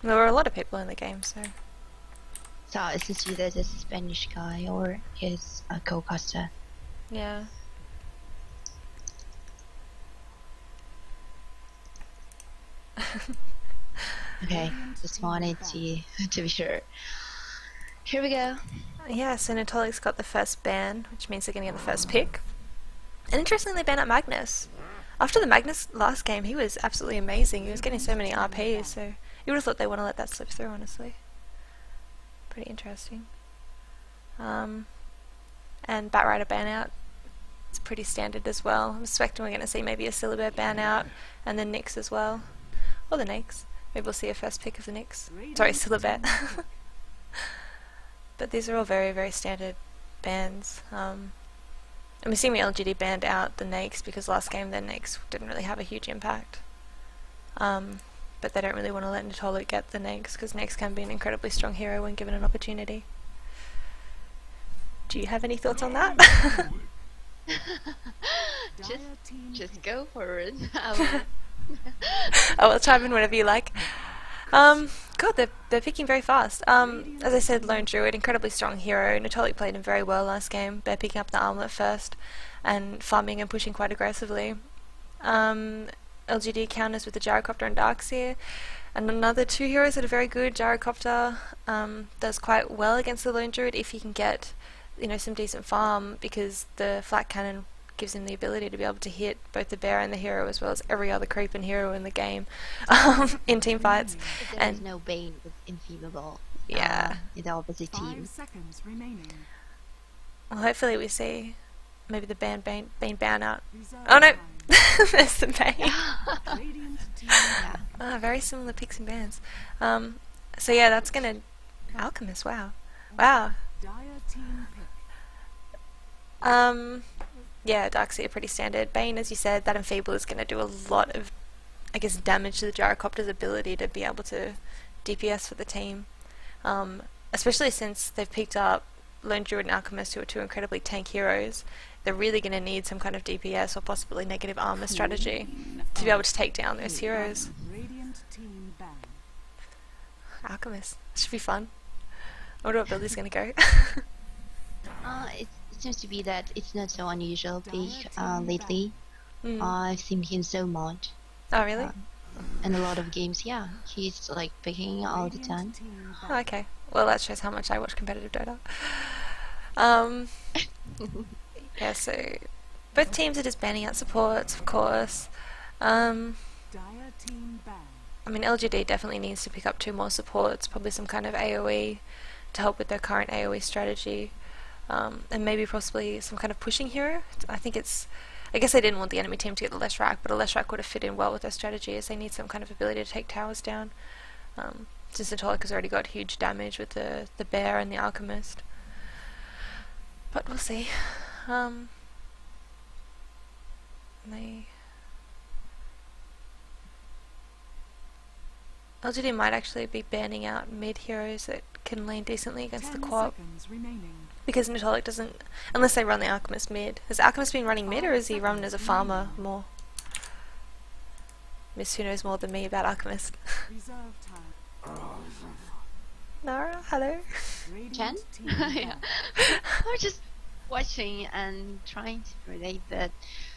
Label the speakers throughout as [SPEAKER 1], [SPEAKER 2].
[SPEAKER 1] There were a lot of people in the game, so...
[SPEAKER 2] So is this either the Spanish guy or his co-caster?
[SPEAKER 1] Yeah.
[SPEAKER 2] Okay, just wanted to be sure. Here we go.
[SPEAKER 1] Yeah, so Netolic's got the first ban, which means they're going to get the first pick. And interestingly, they ban out Magnus. After the Magnus last game, he was absolutely amazing. He was getting so many RPs, so you would have thought they want to let that slip through, honestly. Pretty interesting. And Batrider ban out. It's pretty standard as well. I'm expecting we're going to see maybe a Syllabare ban out, and then Nyx as well. Or the Nyx. Maybe we'll see a first pick of the Nyx. Sorry, Syllabare. But these are all very, very standard bans. And we're seeing LGD banned out the Nyx because last game their Nyx didn't really have a huge impact. But they don't really want to let Netolic get the Nyx because Nyx can be an incredibly strong hero when given an opportunity. Do you have any thoughts on that?
[SPEAKER 2] just go for it.
[SPEAKER 1] I will chime in whenever you like. God, they're picking very fast. As I said, Lone Druid, incredibly strong hero. Netolic played him very well last game. They're picking up the armlet first and farming and pushing quite aggressively. LGD counters with the Gyrocopter and Darkseer. And another two heroes that are very good. Gyrocopter does quite well against the Lone Druid if he can get, you know, some decent farm, because the flat cannon gives him the ability to be able to hit both the bear and the hero as well as every other creep and hero in the game in team fights.
[SPEAKER 2] There is no Bane with Infeasible.
[SPEAKER 1] Yeah.
[SPEAKER 2] In the opposite team.
[SPEAKER 3] 5 seconds remaining.
[SPEAKER 1] Well, hopefully we see maybe the Bane ban out.
[SPEAKER 3] Reserve
[SPEAKER 1] Oh no!
[SPEAKER 3] time.
[SPEAKER 1] There's the Bane.
[SPEAKER 3] Radiant team back.
[SPEAKER 1] Very similar picks and bans. So yeah, that's gonna... Alchemist, wow. Wow.
[SPEAKER 3] Dire team pick.
[SPEAKER 1] Yeah, Darkseer pretty standard. Bane, as you said, that Enfeeble is going to do a lot of, I guess, damage to the Gyrocopter's ability to be able to DPS for the team. Especially since they've picked up Lone Druid and Alchemist, who are two incredibly tank heroes. They're really going to need some kind of DPS or possibly negative armor strategy to be able to take down those heroes.
[SPEAKER 3] Radiant team ban.
[SPEAKER 1] Alchemist. Should be fun. I wonder what build he's going to go.
[SPEAKER 2] It seems to be that it's not so unusual pick lately. I've seen him so much.
[SPEAKER 1] Oh, really?
[SPEAKER 2] In a lot of games, yeah. He's like picking all the time.
[SPEAKER 3] Team
[SPEAKER 1] Oh,
[SPEAKER 3] back.
[SPEAKER 1] okay. Well, that shows how much I watch competitive Dota. Yeah, so both teams are just banning out supports, of course.
[SPEAKER 3] Dire team ban.
[SPEAKER 1] I mean, LGD definitely needs to pick up 2 more supports, probably some kind of AoE to help with their current AoE strategy. And maybe possibly some kind of pushing hero. I guess they didn't want the enemy team to get the Leshrac, but a Leshrac would have fit in well with their strategy, as they need some kind of ability to take towers down. Since Netolic has already got huge damage with the bear and the alchemist. But we'll see. LGD might actually be banning out mid heroes that can lane decently against the
[SPEAKER 3] 10
[SPEAKER 1] co-op.
[SPEAKER 3] seconds remaining.
[SPEAKER 1] Because Netolic doesn't, unless they run the Alchemist mid. Has Alchemist been running mid, or is he run as a farmer more? Miss who knows more than me about Alchemist.
[SPEAKER 3] Reserve time.
[SPEAKER 1] Nara, hello.
[SPEAKER 3] Radiant
[SPEAKER 2] Chen?
[SPEAKER 3] team
[SPEAKER 2] Yeah.
[SPEAKER 3] ban.
[SPEAKER 2] I'm just watching and trying to relate that.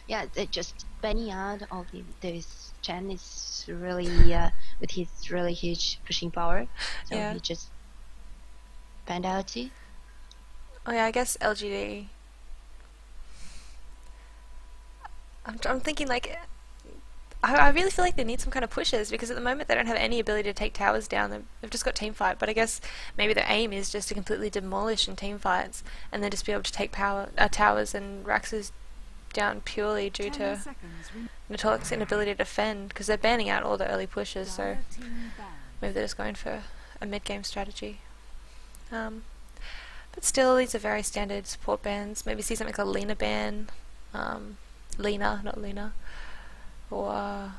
[SPEAKER 2] Yeah, they're just banning out all those. Chen is really with his really huge pushing power, so
[SPEAKER 1] Yeah.
[SPEAKER 2] he just banned out too.
[SPEAKER 1] Oh yeah, I guess LGD. I'm thinking like, I really feel like they need some kind of pushes, because at the moment they don't have any ability to take towers down. They've just got team fight, but I guess maybe their aim is just to completely demolish in team fights and then just be able to take towers and Raxes down purely due
[SPEAKER 3] 10
[SPEAKER 1] to
[SPEAKER 3] seconds remaining.
[SPEAKER 1] Netolic's inability to defend, because they're banning out all the early pushes, so
[SPEAKER 3] Dire team ban.
[SPEAKER 1] maybe they're just going for a mid-game strategy. But still, these are very standard support bans. Maybe see something like a Lena ban. Lena, not Lena. Or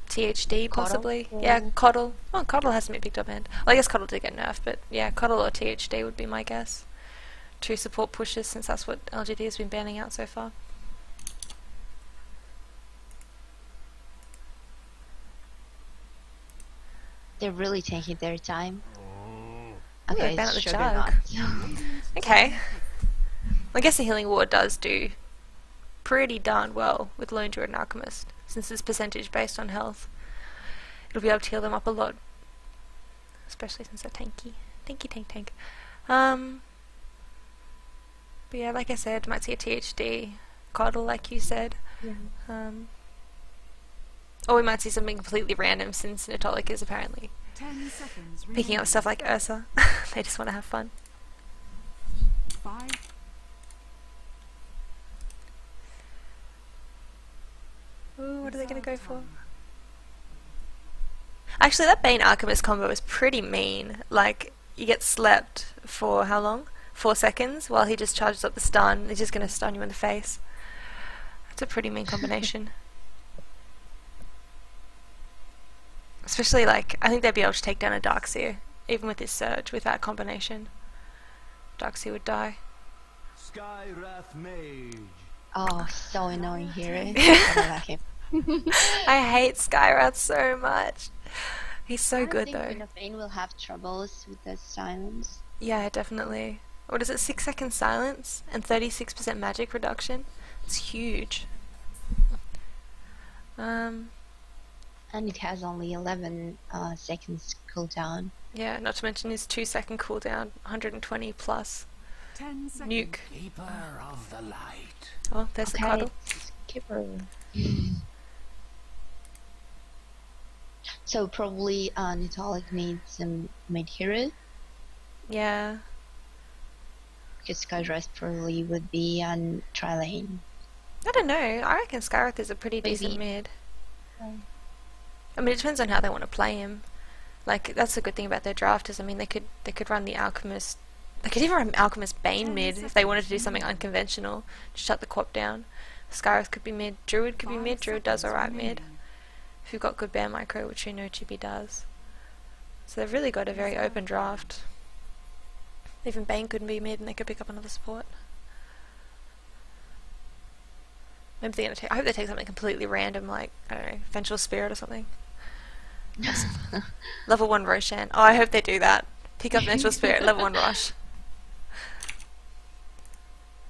[SPEAKER 1] THD, possibly.
[SPEAKER 2] Coddle?
[SPEAKER 1] Yeah, Coddle. Oh, Coddle hasn't been picked up and well, I guess Coddle did get nerfed, but yeah, Coddle or THD would be my guess. 2 support pushes, since that's what LGD has been banning out so far.
[SPEAKER 2] they're really taking their time.
[SPEAKER 1] Oh, they
[SPEAKER 2] Okay,
[SPEAKER 1] ban
[SPEAKER 2] it's
[SPEAKER 1] at the
[SPEAKER 2] Juggernaut.
[SPEAKER 1] Okay. I guess the Healing Ward does do pretty darn well with Lone Druid and Alchemist, since it's percentage based on health. It'll be able to heal them up a lot. Especially since they're tanky. Tank. But yeah, like I said, might see a THD coddle, like you said.
[SPEAKER 2] Yeah.
[SPEAKER 1] Or we might see something completely random, since Netolic is apparently
[SPEAKER 3] 10 seconds
[SPEAKER 1] picking up
[SPEAKER 3] remaining.
[SPEAKER 1] stuff like Ursa. They just want to have fun.
[SPEAKER 3] 5,
[SPEAKER 1] Ooh, what are they going to go
[SPEAKER 3] reserve
[SPEAKER 1] for?
[SPEAKER 3] time.
[SPEAKER 1] Actually, that Bane Alchemist combo is pretty mean. Like, you get slept for how long? 4 seconds, while he just charges up the stun. He's just going to stun you in the face. That's a pretty mean combination. Especially, like, I think they'd be able to take down a Darkseer, even with his Surge, with that combination. Darkseer would die.
[SPEAKER 4] Skywrath Mage.
[SPEAKER 2] Oh, so annoying hero. I don't like him.
[SPEAKER 1] I hate Skywrath so much. He's so good,
[SPEAKER 2] I
[SPEAKER 1] though.
[SPEAKER 2] think Bane will have troubles with the silence.
[SPEAKER 1] Yeah, definitely. What is it, 6 seconds silence and 36% magic reduction? It's huge.
[SPEAKER 2] And it has only 11 seconds cooldown.
[SPEAKER 1] Yeah, not to mention his 2-second cooldown, 120 plus
[SPEAKER 3] 10 seconds.
[SPEAKER 1] nuke.
[SPEAKER 4] Keeper of the Light.
[SPEAKER 1] Oh, there's the
[SPEAKER 2] Okay,
[SPEAKER 1] cuddle.
[SPEAKER 2] Keeper. So probably Netolic needs some mid-hero,
[SPEAKER 1] Yeah.
[SPEAKER 2] because Skywrath probably would be on tri-lane.
[SPEAKER 1] I don't know. I reckon Skywrath is a pretty decent
[SPEAKER 2] Maybe.
[SPEAKER 1] mid.
[SPEAKER 2] Um,
[SPEAKER 1] I mean, it depends on how they want to play him. Like, that's the good thing about their draft is, I mean, they could run the Alchemist. They could even run Alchemist Bane mid if they wanted to do something unconventional to shut the co-op down. Skywrath could be mid. Druid could be
[SPEAKER 3] 5
[SPEAKER 1] mid. Druid does
[SPEAKER 3] seconds
[SPEAKER 1] alright mid.
[SPEAKER 3] remaining.
[SPEAKER 1] If you've got good bear micro, which we know Chibi does. So they've really got a very open draft. Even Bane couldn't be mid and they could pick up another support. Maybe they're gonna take, I hope they take something completely random like, I don't know, Vengeful Spirit or something. Level 1 Roshan. Oh, I hope they do that. Pick up Vengeful Spirit, level 1 Rosh.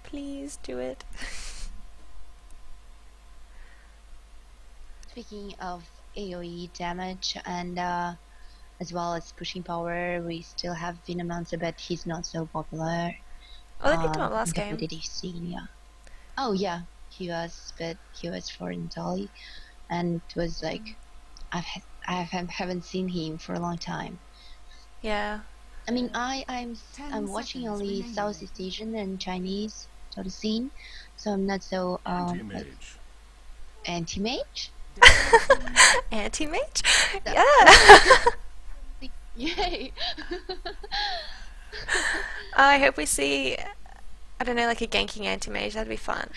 [SPEAKER 1] Please do it.
[SPEAKER 2] Speaking of AoE damage and as well as pushing power, we still have Venomancer, but he's not so popular.
[SPEAKER 1] Oh, they picked him up last
[SPEAKER 2] in the
[SPEAKER 1] game.
[SPEAKER 2] competitive scene, yeah. Oh yeah, he was, but he was for Netolic, and it was like haven't seen him for a long time.
[SPEAKER 1] Yeah.
[SPEAKER 2] I mean, I'm
[SPEAKER 3] 10
[SPEAKER 2] watching
[SPEAKER 3] seconds
[SPEAKER 2] only
[SPEAKER 3] remaining.
[SPEAKER 2] Southeast Asian and Chinese sort of scene, so I'm not so like,
[SPEAKER 4] Anti-Mage.
[SPEAKER 2] anti-mage.
[SPEAKER 1] Anti-mage?
[SPEAKER 2] That-
[SPEAKER 1] Yeah!
[SPEAKER 2] Yay!
[SPEAKER 1] I hope we see, I don't know, like a ganking anti-mage. That'd be fun.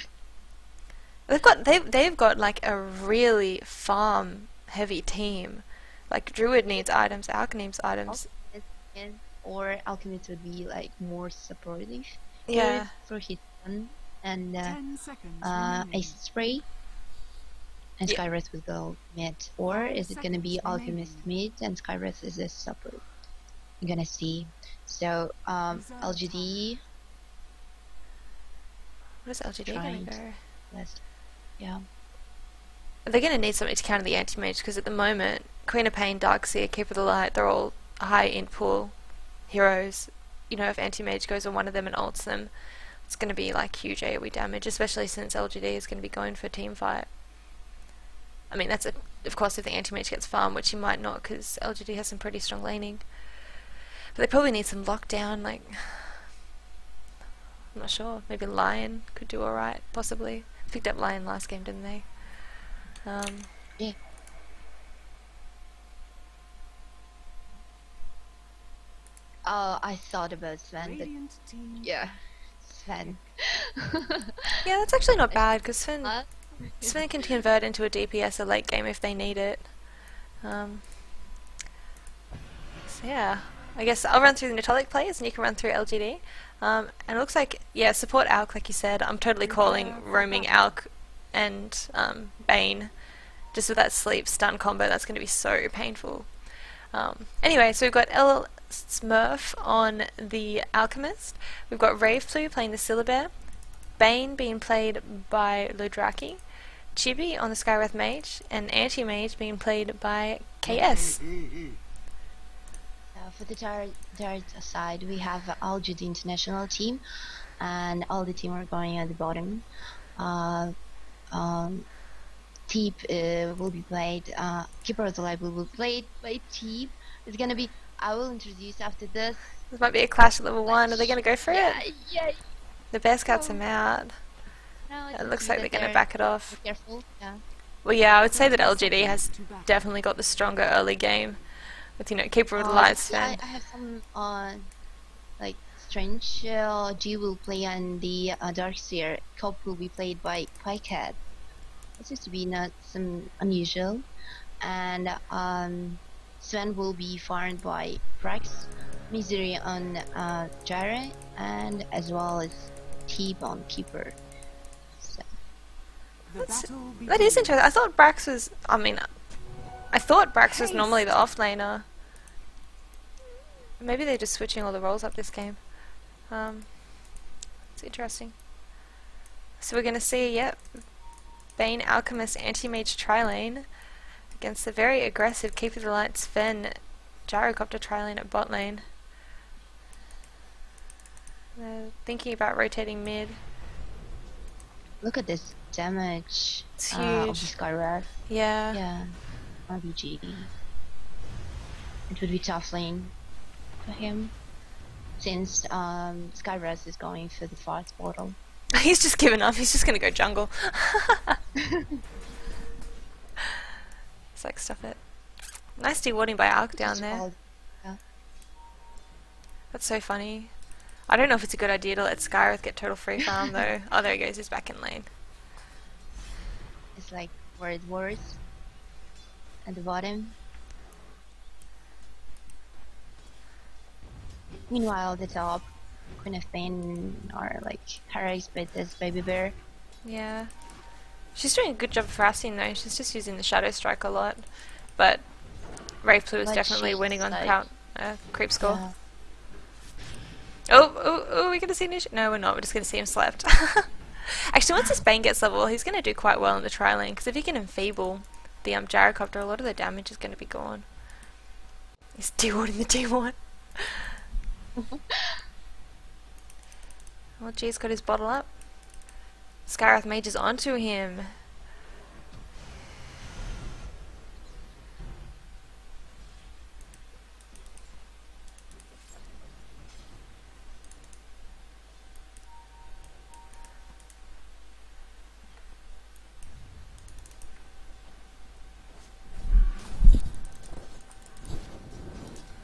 [SPEAKER 1] They've got like a really farm heavy team. Like Druid needs items, Alch needs items.
[SPEAKER 2] Or Alchemist would be like more supportive.
[SPEAKER 1] Yeah.
[SPEAKER 2] For his son and
[SPEAKER 3] 10 seconds
[SPEAKER 2] Ace
[SPEAKER 3] remaining.
[SPEAKER 2] Spray. And
[SPEAKER 1] Yeah.
[SPEAKER 2] Skywrath would go mid. Or is it gonna be
[SPEAKER 3] Seconds
[SPEAKER 2] Alchemist mid and Skywrath is a support? I'm gonna see. So
[SPEAKER 3] Reserve
[SPEAKER 2] LGD.
[SPEAKER 1] What is LGD
[SPEAKER 2] Trying
[SPEAKER 1] gonna go?
[SPEAKER 2] Let's, yeah.
[SPEAKER 1] They're gonna need something to counter the anti-mage because at the moment, Queen of Pain, Darkseer, Keeper of the Light, they're all high int pool heroes. You know, if anti-mage goes on one of them and ults them, it's gonna be like huge AoE damage, especially since LGD is gonna be going for team fight. I mean, that's of course if the anti-mage gets farmed, which he might not because LGD has some pretty strong laning. But they probably need some lockdown, like, I'm not sure, maybe Lion could do alright, possibly. Picked up Lion last game, didn't they?
[SPEAKER 2] Yeah. I thought about Sven, but
[SPEAKER 3] Radiant team.
[SPEAKER 2] yeah, Sven.
[SPEAKER 1] Yeah, that's actually not bad because Sven
[SPEAKER 2] Uh,
[SPEAKER 1] can convert into a DPS a late game if they need it. So yeah, I guess I'll run through the Netolic players and you can run through LGD. And it looks like, yeah, support Alch, like you said. I'm totally calling roaming Alch and Bane. Just with that sleep stun combo, that's going to be so painful. Anyway, so we've got L Smurf on the Alchemist. We've got Raveflu playing the Syllabear. Bane being played by Lodraki. Chibi on the Skywrath Mage. And Anti-Mage being played by KS.
[SPEAKER 2] For the dart side, we have LGD.Int national team, and all the team are going at the bottom. Teep will be played. Keeper of the Light will be played by Teep. It's gonna be. I will introduce after this.
[SPEAKER 1] This might be a clash at level 1. Are they going to go for it?
[SPEAKER 2] Yeah.
[SPEAKER 1] The Bear Scouts are out.
[SPEAKER 2] No,
[SPEAKER 1] It looks like they're going to back it off.
[SPEAKER 2] Be careful. Yeah.
[SPEAKER 1] Well, yeah, I would say that LGD has definitely got the stronger early game. With, you know, Keeper of the Light stand.
[SPEAKER 2] I have some like strange. G will play on the Darkseer. Cop will be played by Pycat. It seems to be not some unusual. And Sven will be farmed by Brax, Misery on Gyre, and as well as T-Bone Keeper. So.
[SPEAKER 1] That is interesting. I thought Brax was. I thought Brax was normally the off-laner. Maybe they're just switching all the roles up this game. It's interesting. So we're going to see, yep, Bane, Alchemist, Anti-Mage, Tri-Lane against the very aggressive Keeper of the Light, Sven, Gyrocopter, Tri-Lane at bot lane. Thinking about rotating mid.
[SPEAKER 2] Look at this damage.
[SPEAKER 1] It's
[SPEAKER 2] Of
[SPEAKER 1] huge.
[SPEAKER 2] the Skywrath.
[SPEAKER 1] Yeah.
[SPEAKER 2] Yeah. RBG. It would be tough lane for him, since Skywrath is going for the fast portal.
[SPEAKER 1] He's just given up. He's just going to go jungle. It's like, stuff it. Nice dewarding by Alk down there.
[SPEAKER 2] Yeah.
[SPEAKER 1] That's so funny. I don't know if it's a good idea to let Skywrath get total free farm though. Oh, there he goes. He's back in lane.
[SPEAKER 2] It's like word words at the bottom. Meanwhile, the top, Queen of Pain are like harassed by this baby bear.
[SPEAKER 1] Yeah. She's doing a good job of harassing though. She's just using the Shadow Strike a lot. But Raveflu is
[SPEAKER 2] Like
[SPEAKER 1] definitely
[SPEAKER 2] she's
[SPEAKER 1] winning on
[SPEAKER 2] like-
[SPEAKER 1] creep score.
[SPEAKER 2] Yeah.
[SPEAKER 1] Oh, we're going to see an issue? No, we're not. We're just going to see him slept. Actually, once this Bane gets level, he's going to do quite well in the tri-lane, because if he can enfeeble the Gyrocopter, a lot of the damage is going to be gone. He's dewarding the D1. Well, G's got his bottle up. Skywrath Mage is onto him.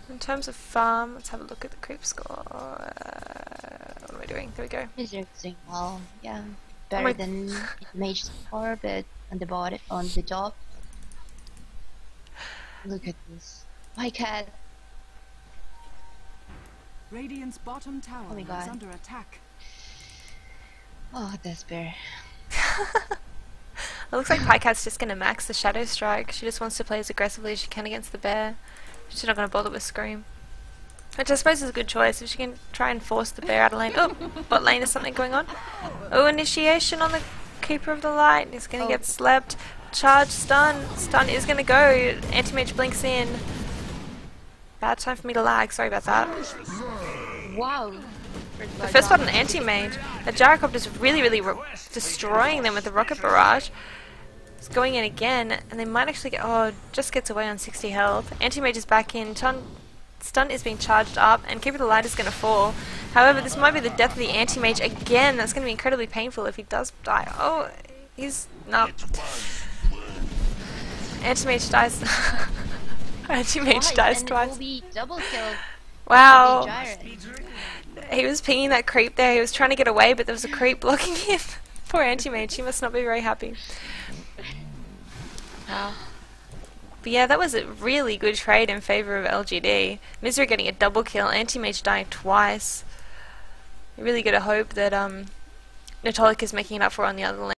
[SPEAKER 1] In terms of farm, let's have a look at the creep score. What am I doing? There we go.
[SPEAKER 2] Wizard's doing well, yeah.
[SPEAKER 1] my-
[SPEAKER 2] Better than Mage score, but on the bottom, on the top. Look at this. My cat.
[SPEAKER 3] Radiant's bottom tower
[SPEAKER 2] Oh my
[SPEAKER 3] is
[SPEAKER 2] God.
[SPEAKER 3] under attack.
[SPEAKER 2] Oh, this bear.
[SPEAKER 1] It looks like Pycat's just going to max the Shadow Strike. She just wants to play as aggressively as she can against the bear. She's not going to bother with Scream. Which I suppose is a good choice if she can try and force the bear out of lane. Oh, bot lane is something going on. Oh, initiation on the Keeper of the Light. He's going to get slept. Charge, stun. Stun is going to go. Anti-Mage blinks in. Bad time for me to lag. Sorry about that.
[SPEAKER 2] Wow.
[SPEAKER 1] The first spot on Anti-Mage. The Gyrocopter's really destroying them with the Rocket Barrage. It's going in again, and they might actually get... Oh, just gets away on 60 health. Anti-Mage is back in. Stun is being charged up, and Keeper of the Light is going to fall. However, this might be the death of the Anti-Mage again. That's going to be incredibly painful if he does die. Oh, he's... No. Anti-Mage dies. Anti-Mage dies
[SPEAKER 2] and
[SPEAKER 1] twice.
[SPEAKER 2] It will be double kill.
[SPEAKER 1] Wow.
[SPEAKER 2] for the Gyre.
[SPEAKER 1] He was pinging that creep there. He was trying to get away, but there was a creep blocking him. Poor Anti-Mage. She must not be very happy. Wow. But yeah, that was a really good trade in favour of LGD. Misery getting a double kill, Anti-Mage dying twice. You really got to hope that Netolic is making it up for on the other lane.